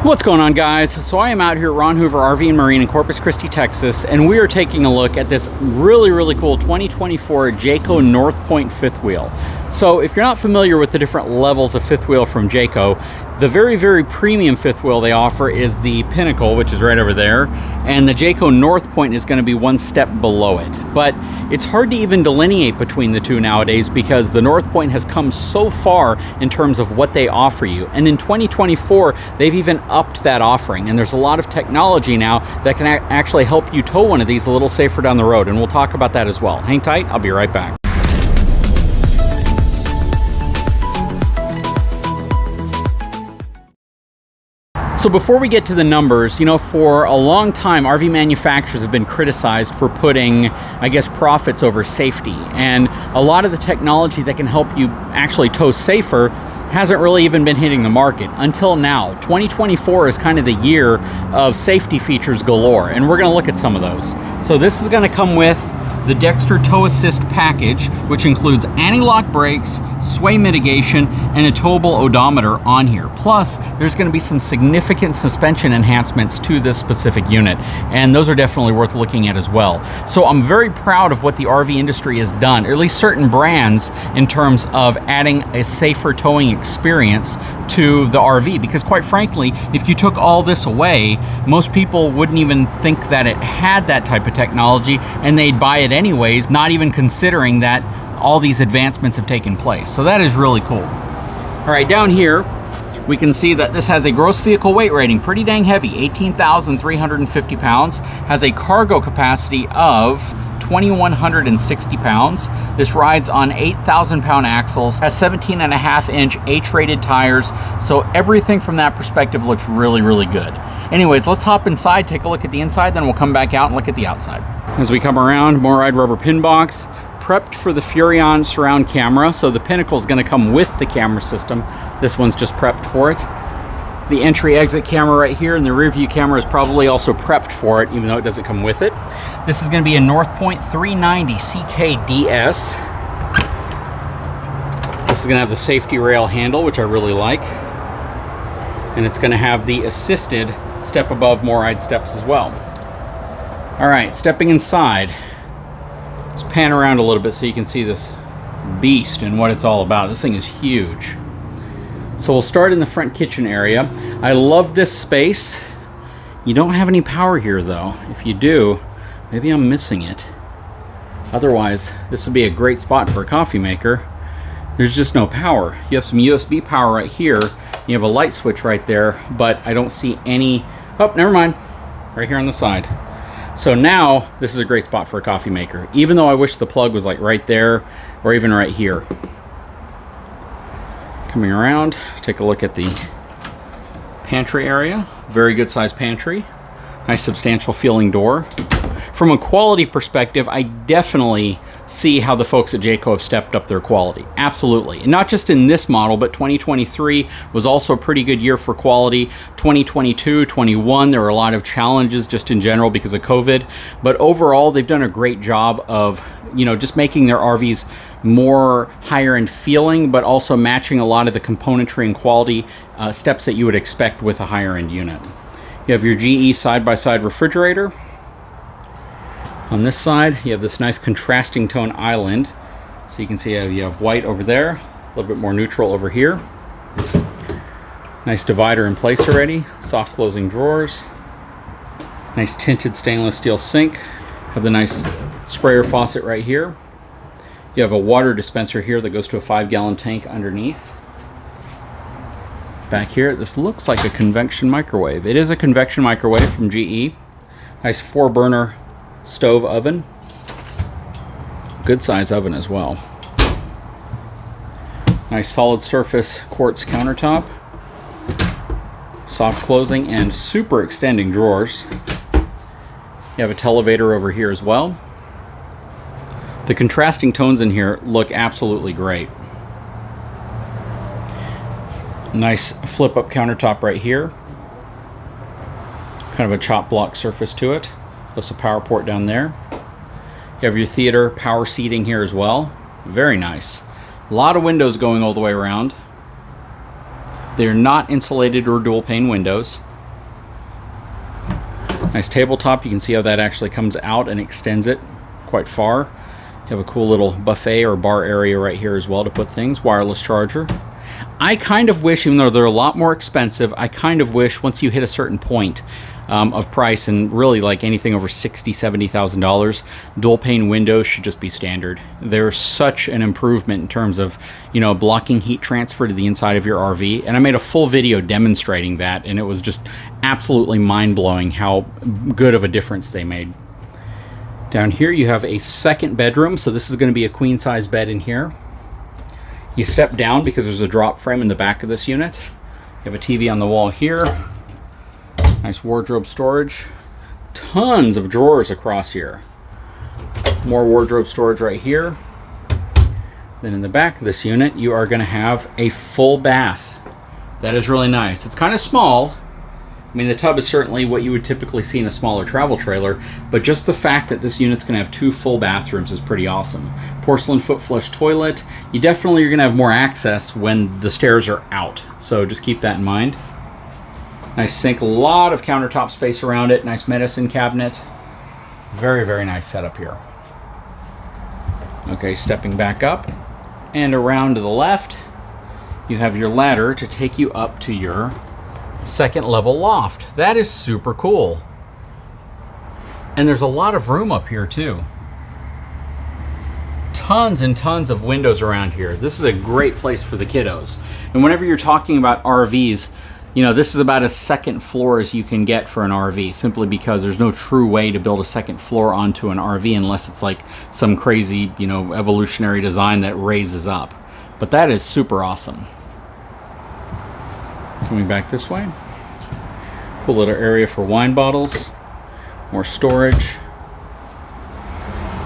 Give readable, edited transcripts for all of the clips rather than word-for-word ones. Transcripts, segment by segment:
What's going on, guys? So I am out here at Ron Hoover RV and Marine in Corpus Christi, Texas, and we are taking a look at this really cool 2024 Jayco Northpoint fifth wheel. So if you're not familiar with the different levels of fifth wheel from Jayco, the very premium fifth wheel they offer is the Pinnacle, which is right over there, and the Jayco Northpoint is going to be one step below it. But it's hard to even delineate between the two nowadays because the Northpoint has come so far in terms of what they offer you. And in 2024, they've even upped that offering, and there's a lot of technology now that can actually help you tow one of these a little safer down the road, and we'll talk about that as well. Hang tight, I'll be right back. So before we get to the numbers, you know, for a long time, RV manufacturers have been criticized for putting, I guess, profits over safety. And a lot of the technology that can help you actually tow safer hasn't really even been hitting the market until now. 2024 is kind of the year of safety features galore, and we're gonna look at some of those. So this is gonna come with the Dexter Tow Assist package, which includes anti-lock brakes, sway mitigation, and a towable odometer on here. Plus, there's going to be some significant suspension enhancements to this specific unit, and those are definitely worth looking at as well. So I'm very proud of what the RV industry has done, or at least certain brands, in terms of adding a safer towing experience to the RV, because quite frankly, if you took all this away, most people wouldn't even think that it had that type of technology, and they'd buy it anyways, not even considering that all these advancements have taken place. So that is really cool. All right, down here, we can see that this has a gross vehicle weight rating, pretty dang heavy, 18,350 pounds, has a cargo capacity of 2,160 pounds. This rides on 8,000 pound axles, has 17.5-inch H-rated tires, so everything from that perspective looks really good. Anyways, let's hop inside, take a look at the inside, then we'll come back out and look at the outside. As we come around, MORryde rubber pin box, prepped for the Furrion surround camera, so the Pinnacle is going to come with the camera system. This one's just prepped for it. The entry exit camera right here, and the rear view camera is probably also prepped for it, even though it doesn't come with it. This is going to be a Northpoint 390 CKDS. This is going to have the safety rail handle, which I really like. And it's going to have the assisted step above MORryde steps as well. All right, stepping inside. Let's pan around a little bit so you can see this beast and what it's all about. This thing is huge. So we'll start in the front kitchen area. I love this space. You don't have any power here though. If you do, maybe I'm missing it. Otherwise, this would be a great spot for a coffee maker. There's just no power. You have some USB power right here. You have a light switch right there, but I don't see any. Oh, never mind. Right here on the side. So now this is a great spot for a coffee maker, even though I wish the plug was like right there or even right here. Coming around, take a look at the pantry area. Very good sized pantry. Nice substantial feeling door. From a quality perspective, I definitely see how the folks at Jayco have stepped up their quality. Absolutely. And not just in this model, but 2023 was also a pretty good year for quality. 2022, 21, there were a lot of challenges just in general because of COVID. But overall, they've done a great job of, you know, just making their RVs more higher end feeling, but also matching a lot of the componentry and quality steps that you would expect with a higher end unit. You have your GE side-by-side refrigerator. On this side, you have this nice contrasting tone island. So you can see you have white over there, a little bit more neutral over here. Nice divider in place already. Soft closing drawers. Nice tinted stainless steel sink. Have the nice sprayer faucet right here. You have a water dispenser here that goes to a 5-gallon tank underneath. Back here, this looks like a convection microwave. It is a convection microwave from GE. Nice 4-burner stove oven. Good size oven as well. Nice solid surface quartz countertop. Soft closing and super extending drawers. You have a televator over here as well. The contrasting tones in here look absolutely great. Nice flip up countertop right here. Kind of a chop block surface to it. Plus a power port down there. You have your theater power seating here as well. Very nice. A lot of windows going all the way around. They're not insulated or dual pane windows. Nice tabletop. You can see how that actually comes out and extends it quite far. You have a cool little buffet or bar area right here as well to put things. Wireless charger. I kind of wish, even though they're a lot more expensive, I kind of wish once you hit a certain point of price, and really like anything over $60,000, $70,000, dual pane windows should just be standard. They're such an improvement in terms of, you know, blocking heat transfer to the inside of your RV. And I made a full video demonstrating that, and it was just absolutely mind-blowing how good of a difference they made. Down here you have a second bedroom, so this is going to be a queen-size bed in here. You step down because there's a drop frame in the back of this unit. You have a TV on the wall here. Nice wardrobe storage. Tons of drawers across here. More wardrobe storage right here. Then in the back of this unit, you are going to have a full bath. That is really nice. It's kind of small. I mean, the tub is certainly what you would typically see in a smaller travel trailer, but just the fact that this unit's going to have 2 full bathrooms is pretty awesome. Porcelain foot flush toilet. You definitely are going to have more access when the stairs are out, so just keep that in mind. Nice sink, a lot of countertop space around it. Nice medicine cabinet. Very, very nice setup here. Okay, stepping back up and around to the left, you have your ladder to take you up to your second level loft. That is super cool. And there's a lot of room up here too. Tons and tons of windows around here. This is a great place for the kiddos. And whenever you're talking about RVs, you know, this is about as second floor as you can get for an RV, simply because there's no true way to build a second floor onto an RV unless it's like some crazy, you know, evolutionary design that raises up. But that is super awesome. Coming back this way. Cool little area for wine bottles. More storage.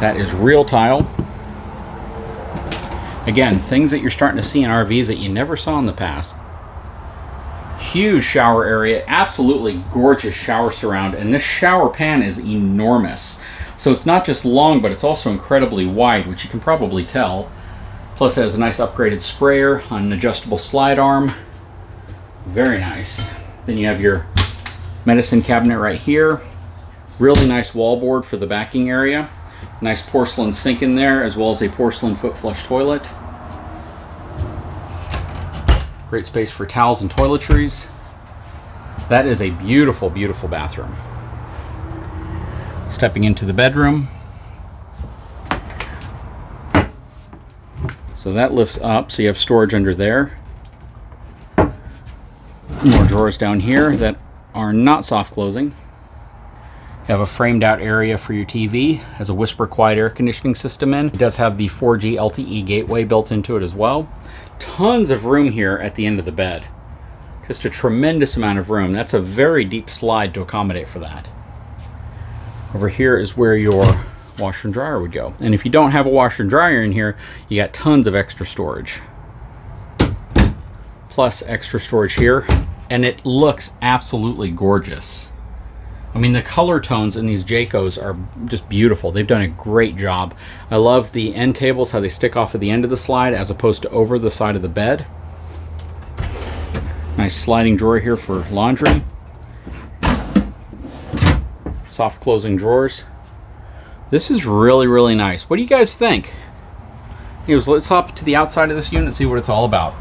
That is real tile. Again, things that you're starting to see in RVs that you never saw in the past. Huge shower area, absolutely gorgeous shower surround, and this shower pan is enormous. So it's not just long, but it's also incredibly wide, which you can probably tell. Plus it has a nice upgraded sprayer on an adjustable slide arm. Very nice. Then you have your medicine cabinet right here. Really nice wallboard for the backing area. Nice porcelain sink in there, as well as a porcelain foot flush toilet. Great space for towels and toiletries. That is a beautiful, beautiful bathroom. Stepping into the bedroom. So that lifts up, so you have storage under there. More drawers down here that are not soft closing. You have a framed out area for your TV. Has a Whisper Quiet air conditioning system in. It does have the 4G LTE gateway built into it as well. Tons of room here at the end of the bed. Just a tremendous amount of room. That's a very deep slide to accommodate for that. Over here is where your washer and dryer would go. And if you don't have a washer and dryer in here, you got tons of extra storage. Plus extra storage here. And it looks absolutely gorgeous. I mean, the color tones in these Jaycos are just beautiful. They've done a great job. I love the end tables, how they stick off at the end of the slide as opposed to over the side of the bed. Nice sliding drawer here for laundry. Soft closing drawers. This is really, really nice. What do you guys think? Anyways, let's hop to the outside of this unit and see what it's all about.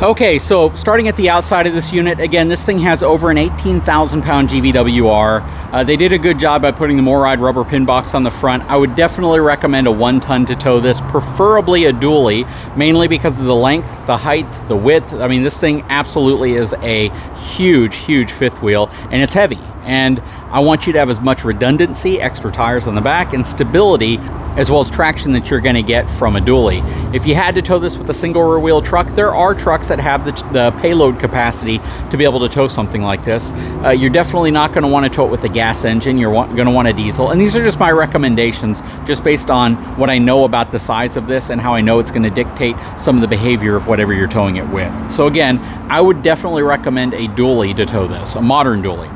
Okay, so starting at the outside of this unit, again, this thing has over an 18,000 pound GVWR. They did a good job by putting the MORryde rubber pin box on the front. I would definitely recommend a 1-ton to tow this, preferably a dually, mainly because of the length, the height, the width. I mean, this thing absolutely is a huge, huge fifth wheel, and it's heavy. And I want you to have as much redundancy, extra tires on the back, and stability, as well as traction that you're gonna get from a dually. If you had to tow this with a single rear wheel truck, there are trucks that have the payload capacity to be able to tow something like this. You're definitely not gonna wanna tow it with a gas engine. You're gonna want a diesel. And these are just my recommendations, just based on what I know about the size of this and how I know it's gonna dictate some of the behavior of whatever you're towing it with. So again, I would definitely recommend a dually to tow this, a modern dually.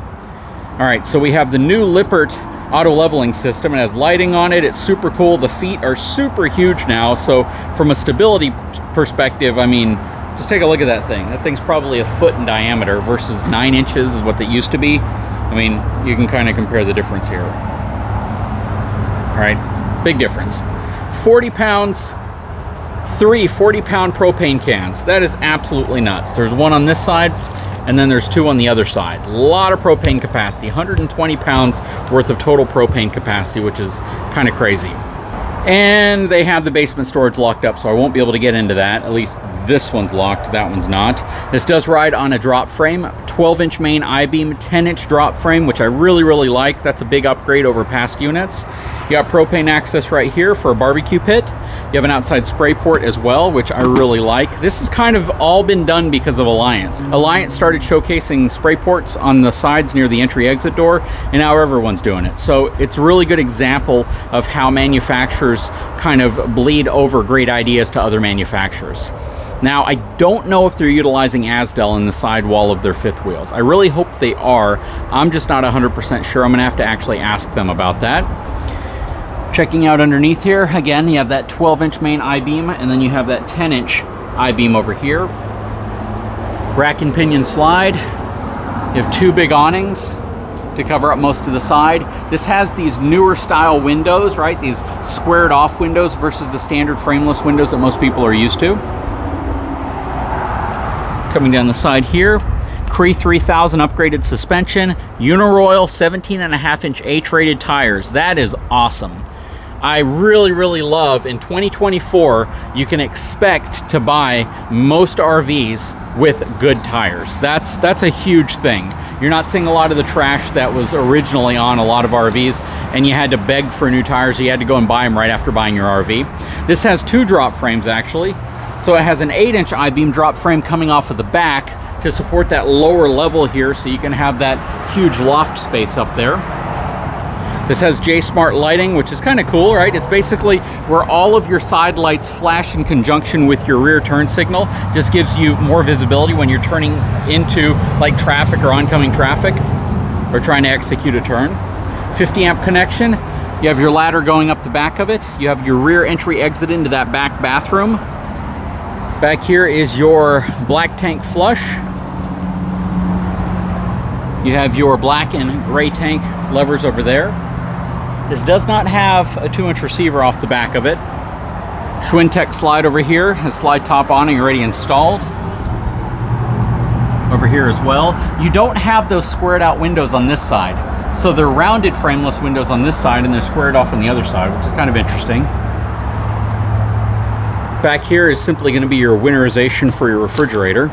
All right, so we have the new Lippert auto leveling system. It has lighting on it. It's super cool. The feet are super huge now. So from a stability perspective, I mean, Just take a look at that thing. That thing's probably a foot in diameter versus 9 inches is what they used to be. I mean, you can kind of compare the difference here. All right, big difference. 40 pounds, 3 40-pound propane cans. That is absolutely nuts. There's one on this side, and then there's 2 on the other side. A lot of propane capacity, 120 pounds worth of total propane capacity, which is kind of crazy. And they have the basement storage locked up, so I won't be able to get into that. At least this one's locked, that one's not. This does ride on a drop frame, 12-inch main I-beam, 10-inch drop frame, which I really, really like. That's a big upgrade over past units. You got propane access right here for a barbecue pit. You have an outside spray port as well, which I really like. This has kind of all been done because of Alliance. Alliance started showcasing spray ports on the sides near the entry-exit door, and now everyone's doing it. So it's a really good example of how manufacturers kind of bleed over great ideas to other manufacturers. Now, I don't know if they're utilizing Asdel in the sidewall of their fifth wheels. I really hope they are. I'm just not 100% sure. I'm gonna have to actually ask them about that. Checking out underneath here, again, you have that 12-inch main I-beam, and then you have that 10-inch I-beam over here. Rack and pinion slide. You have 2 big awnings to cover up most of the side. This has these newer style windows, right? These squared off windows versus the standard frameless windows that most people are used to. Coming down the side here, Cree 3000 upgraded suspension, Uniroyal 17.5-inch H-rated tires. That is awesome. I really, really love, in 2024, you can expect to buy most RVs with good tires. That's a huge thing. You're not seeing a lot of the trash that was originally on a lot of RVs, and you had to beg for new tires, or you had to go and buy them right after buying your RV. This has 2 drop frames, actually. So it has an 8-inch I-beam drop frame coming off of the back to support that lower level here, so you can have that huge loft space up there. This has J-Smart lighting, which is kind of cool, right? It's basically where all of your side lights flash in conjunction with your rear turn signal. Just gives you more visibility when you're turning into like traffic or oncoming traffic or trying to execute a turn. 50 amp connection. You have your ladder going up the back of it. You have your rear entry exit into that back bathroom. Back here is your black tank flush. You have your black and gray tank levers over there. This does not have a 2-inch receiver off the back of it. Schwintek slide over here has slide top awning already installed. Over here as well. You don't have those squared out windows on this side. So they're rounded frameless windows on this side and they're squared off on the other side, which is kind of interesting. Back here is simply going to be your winterization for your refrigerator.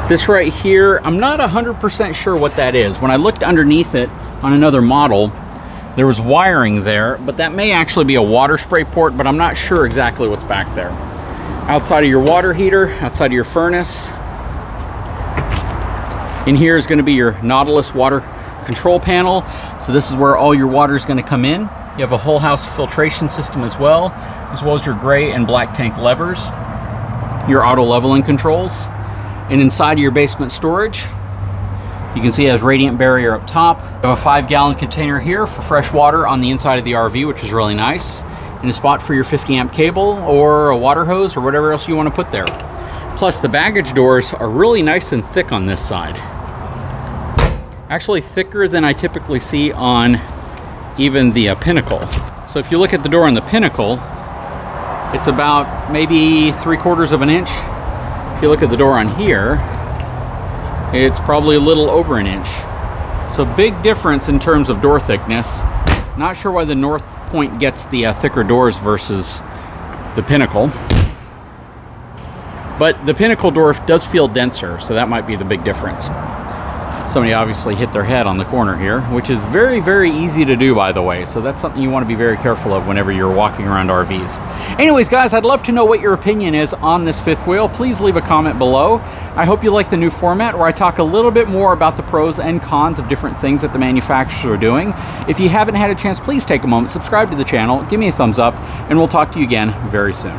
This right here, I'm not 100% sure what that is. When I looked underneath it on another model, there was wiring there, but that may actually be a water spray port, but I'm not sure exactly what's back there. Outside of your water heater, outside of your furnace. In here is going to be your Nautilus water control panel. So this is where all your water is going to come in. You have a whole house filtration system as well as your gray and black tank levers, your auto leveling controls. And inside of your basement storage, you can see it has radiant barrier up top. You have a 5-gallon container here for fresh water on the inside of the RV, which is really nice. And a spot for your 50 amp cable or a water hose or whatever else you want to put there. Plus the baggage doors are really nice and thick on this side. Actually thicker than I typically see on even the Pinnacle. So if you look at the door on the Pinnacle, it's about maybe 3/4 of an inch. If you look at the door on here, it's probably a little over an inch. So big difference in terms of door thickness. Not sure why the Northpoint gets the thicker doors versus the Pinnacle. But the Pinnacle door does feel denser, so that might be the big difference. Somebody obviously hit their head on the corner here, which is very, very easy to do, by the way. So that's something you want to be very careful of whenever you're walking around RVs. Anyways, guys, I'd love to know what your opinion is on this fifth wheel. Please leave a comment below. I hope you like the new format where I talk a little bit more about the pros and cons of different things that the manufacturers are doing. If you haven't had a chance, please take a moment, subscribe to the channel, give me a thumbs up, and we'll talk to you again very soon.